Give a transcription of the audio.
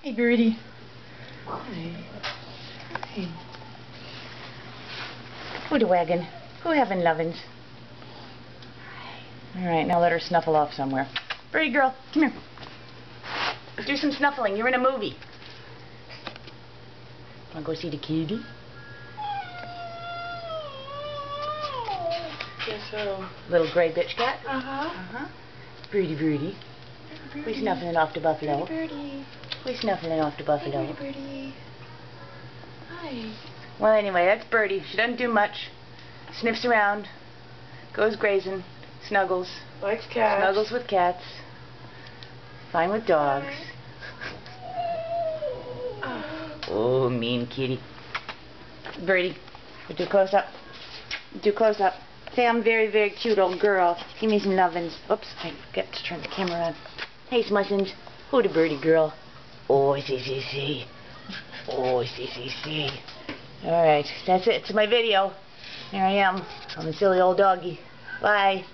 Hey, Birdie. Hi. Hi. Who the wagon? Who having lovin's? Alright, now let her snuffle off somewhere. Birdie girl, come here. Do some snuffling. You're in a movie. Wanna go see the kitty? Yes, so. Little gray bitch cat? Uh-huh. Birdie, Birdie. We snuffling off the buffalo. Birdie. We snuffling off the buffalo. Hey, Birdie. Hi. Well, anyway, that's Birdie. She doesn't do much. Sniffs around. Goes grazing. Snuggles. Likes cats. Snuggles with cats. Fine with dogs. Oh, mean kitty. Birdie, do close up. Do close up. Say I'm very, very cute old girl. Give me some lovin's. Oops, I forgot to turn the camera on. Hey, Smussins. Who the Birdie girl? Oh, see. Oh, see. Alright, that's it. It's my video. Here I am. I'm a silly old doggy. Bye.